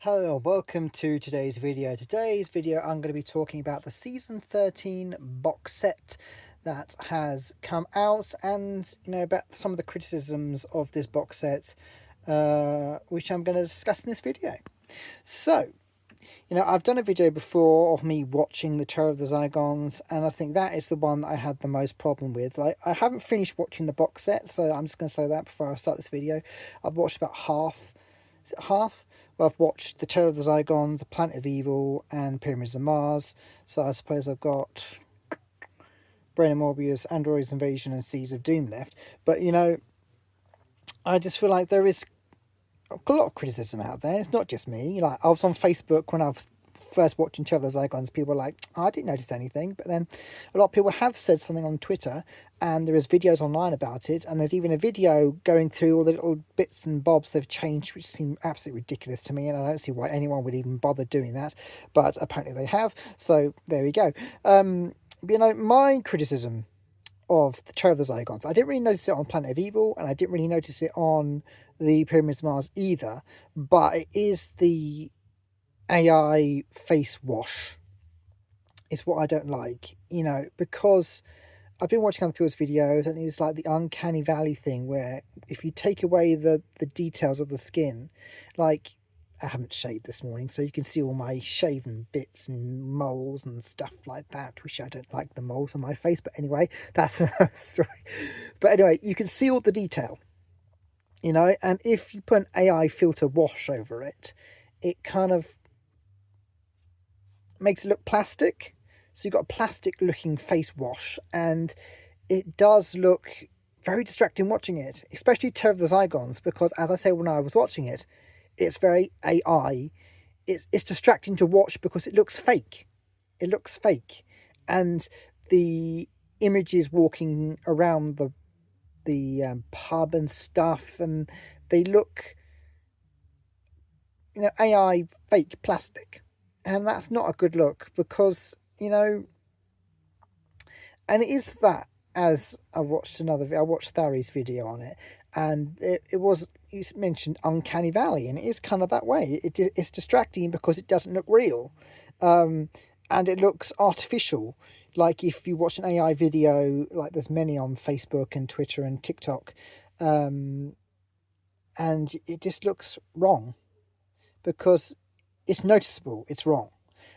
Hello and welcome to today's video. Today's video I'm going to be talking about the season 13 box set that has come out, and about some of the criticisms of this box set, which I'm going to discuss in this video. So, I've done a video before of me watching the Terror of the Zygons, and I think that is the one that I had the most problem with. Like, I haven't finished watching the box set, so I'm just going to say that before I start this video. I've watched about half. Is it half? Well, I've watched The Terror of the Zygons, The Planet of Evil, and Pyramids of Mars. So I suppose I've got Brain of Morbius, Android's Invasion, and Seeds of Doom left. But, I just feel like there is a lot of criticism out there. It's not just me. Like, I was on Facebook when I was first watching Terror of the Zygons. People were like, oh, I didn't notice anything. But then a lot of people have said something on Twitter, and there is videos online about it, and there's even a video going through all the little bits and bobs they've changed, which seem absolutely ridiculous to me, and I don't see why anyone would even bother doing that, but apparently they have, so there we go. My criticism of the Terror of the Zygons, I didn't really notice it on Planet of Evil, and I didn't really notice it on the Pyramids of Mars either, but it is the AI face wash is what I don't like, because I've been watching other people's videos, and it's like the Uncanny Valley thing where if you take away the details of the skin, like, I haven't shaved this morning, so you can see all my shaven bits and moles and stuff like that, which I don't like the moles on my face, but anyway, that's another story. But anyway, you can see all the detail, and if you put an AI filter wash over it, it kind of makes it look plastic. So you've got a plastic looking face wash, and it does look very distracting watching it, especially Terror of the Zygons, because as I say, when I was watching it, it's very AI. It's distracting to watch because it looks fake. It looks fake. And the images walking around the pub and stuff, and they look, AI fake plastic. And that's not a good look, because, and it is that, as I watched Thari's video on it, and you mentioned Uncanny Valley, and it is kind of that way. It's distracting because it doesn't look real, and it looks artificial. Like if you watch an AI video, like there's many on Facebook and Twitter and TikTok, and it just looks wrong, because it's noticeable, it's wrong.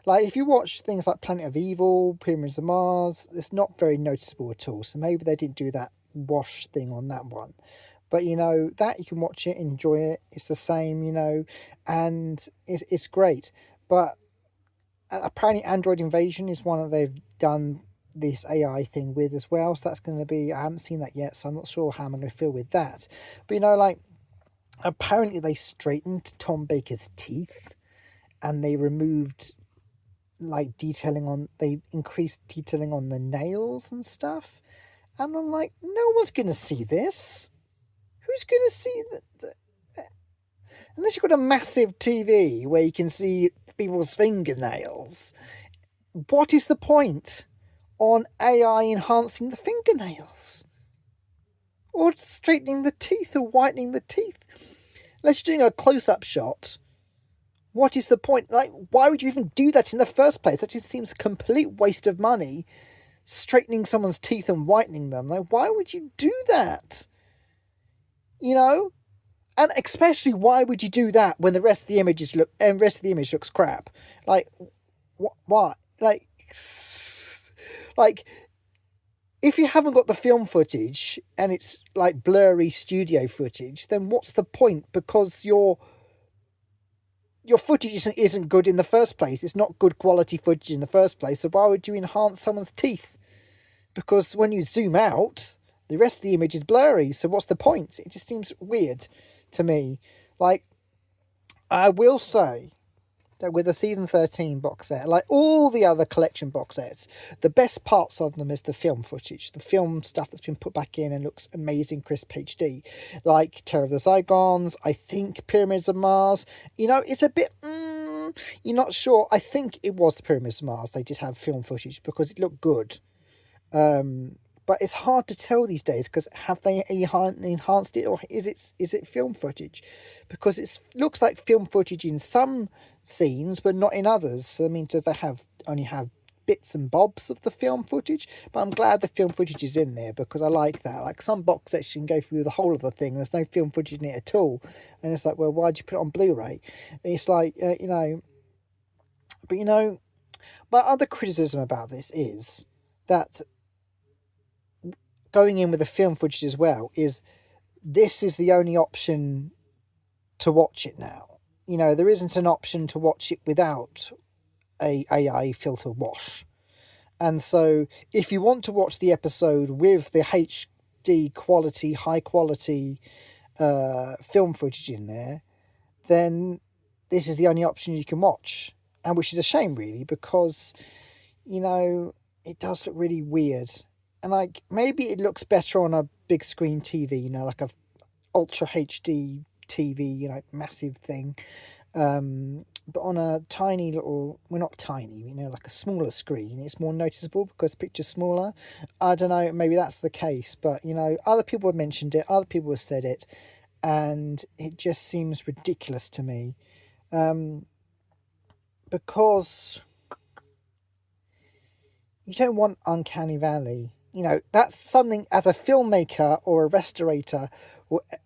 Like, if you watch things like Planet of Evil, Pyramids of Mars, it's not very noticeable at all. So maybe they didn't do that wash thing on that one. But, that you can watch it, enjoy it. It's the same, and it's great. But apparently Android Invasion is one that they've done this AI thing with as well. So that's going to be, I haven't seen that yet, so I'm not sure how I'm going to feel with that. But, apparently they straightened Tom Baker's teeth, and they removed they increased detailing on the nails and stuff, and I'm like, no one's gonna see this. Who's gonna see that? Unless you've got a massive TV where you can see people's fingernails. What is the point on AI enhancing the fingernails, or straightening the teeth, or whitening the teeth? Unless you're doing a close-up shot, what is the point? Like, why would you even do that in the first place? That just seems a complete waste of money, straightening someone's teeth and whitening them. Like, why would you do that? And especially, why would you do that when the rest of the image looks crap? Like, why? Like, if you haven't got the film footage and it's like blurry studio footage, then what's the point? Because your footage isn't good in the first place. It's not good quality footage in the first place. So why would you enhance someone's teeth? Because when you zoom out, the rest of the image is blurry. So what's the point? It just seems weird to me. Like, I will say that with the season 13 box set, like all the other collection box sets, the best parts of them is the film footage, the film stuff that's been put back in and looks amazing, crisp HD, like Terror of the Zygons, I think Pyramids of Mars. It's a bit, you're not sure. I think it was the Pyramids of Mars. They did have film footage because it looked good. But it's hard to tell these days, because have they enhanced it, or is it film footage? Because it looks like film footage in some scenes, but not in others. So, I mean, do they only have bits and bobs of the film footage? But I'm glad the film footage is in there, because I like that. Like, some box sets you can go through the whole of the thing, there's no film footage in it at all, and it's like, well, why'd you put it on Blu-ray? And it's like, but my other criticism about this is that, going in with the film footage as well, is this is the only option to watch it now. There isn't an option to watch it without a AI filter wash. And so if you want to watch the episode with the HD quality, high quality film footage in there, then this is the only option you can watch. And which is a shame, really, because, it does look really weird. And like, maybe it looks better on a big screen TV, like a ultra HD TV, massive thing. But on a tiny little, well, not tiny, like a smaller screen, it's more noticeable because the picture's smaller. I don't know, maybe that's the case, but other people have mentioned it, other people have said it, and it just seems ridiculous to me. Because you don't want Uncanny Valley. That's something, as a filmmaker or a restorator,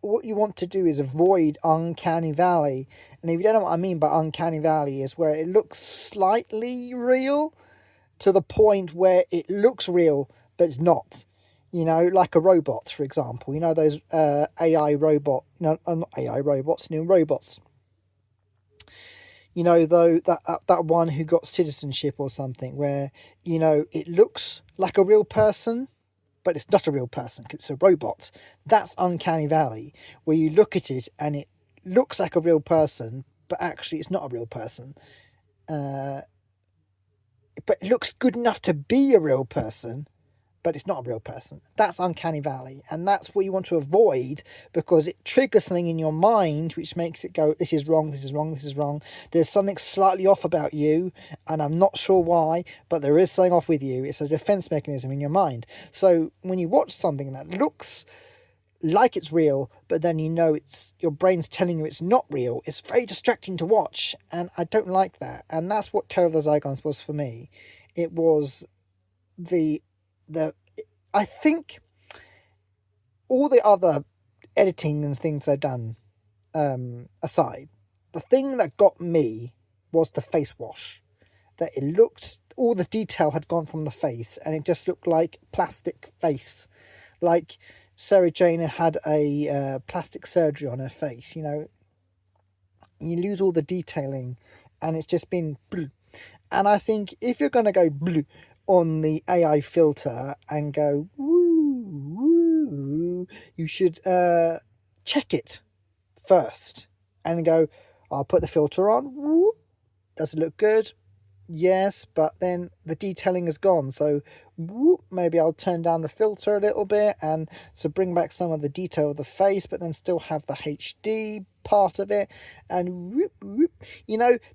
what you want to do is avoid Uncanny Valley. And if you don't know what I mean by Uncanny Valley, is where it looks slightly real to the point where it looks real, but it's not. Like a robot, for example. Those AI robot, not AI robots, robots. Though that one who got citizenship or something, where, it looks like a real person, but it's not a real person, because it's a robot. That's Uncanny Valley, where you look at it and it looks like a real person, but actually it's not a real person. But it looks good enough to be a real person, but it's not a real person. That's Uncanny Valley, and that's what you want to avoid, because it triggers something in your mind which makes it go, this is wrong, this is wrong, this is wrong. There's something slightly off about you, and I'm not sure why, but there is something off with you. It's a defense mechanism in your mind. So when you watch something that looks like it's real, but then it's your brain's telling you it's not real, it's very distracting to watch, and I don't like that. And that's what Terror of the Zygons was for me. It was I think all the other editing and things I've done aside, the thing that got me was the face wash. That it looked, all the detail had gone from the face, and it just looked like plastic face. Like Sarah Jane had a plastic surgery on her face. You lose all the detailing, and it's just been blue. And I think if you're going to go blue on the AI filter and go woo, woo, you should check it first and go, I'll put the filter on. Woo, does it look good? Yes, but then the detailing is gone. So whoop, maybe I'll turn down the filter a little bit, and so bring back some of the detail of the face, but then still have the HD part of it. And whoop, whoop.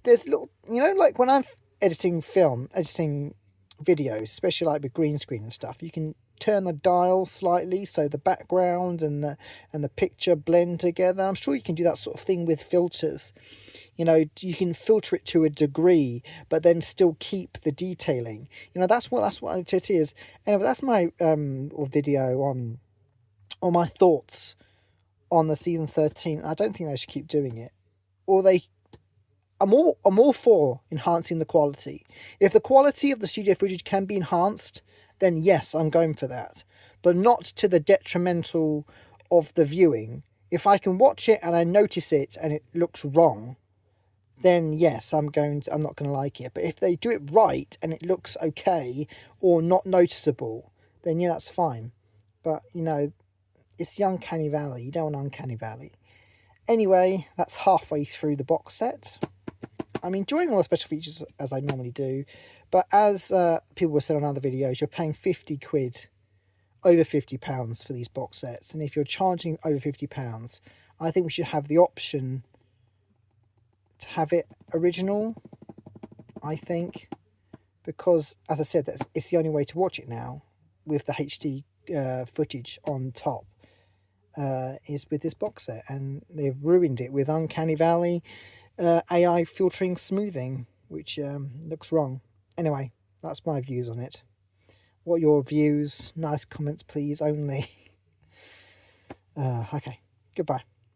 There's little, like when I'm editing videos, especially like with green screen and stuff, you can turn the dial slightly so the background and the picture blend together. I'm sure you can do that sort of thing with filters. You can filter it to a degree, but then still keep the detailing. That's what it is. Anyway, that's my video on my thoughts on the season 13. I don't think they should keep doing it, or I'm all for enhancing the quality. If the quality of the studio footage can be enhanced, then yes, I'm going for that. But not to the detrimental of the viewing. If I can watch it and I notice it and it looks wrong, then yes, I'm not going to like it. But if they do it right and it looks okay or not noticeable, then yeah, that's fine. But, it's the Uncanny Valley. You don't want Uncanny Valley. Anyway, that's halfway through the box set. I'm enjoying all the special features as I normally do, but as people have said on other videos, you're paying 50 quid, over £50 for these box sets, and if you're charging over £50, I think we should have the option to have it original, I think, because, as I said, it's the only way to watch it now, with the HD footage on top is with this box set, and they've ruined it with Uncanny Valley AI filtering smoothing, which looks wrong. Anyway, that's my views on it. What are your views? Nice comments, please, only. Okay, goodbye.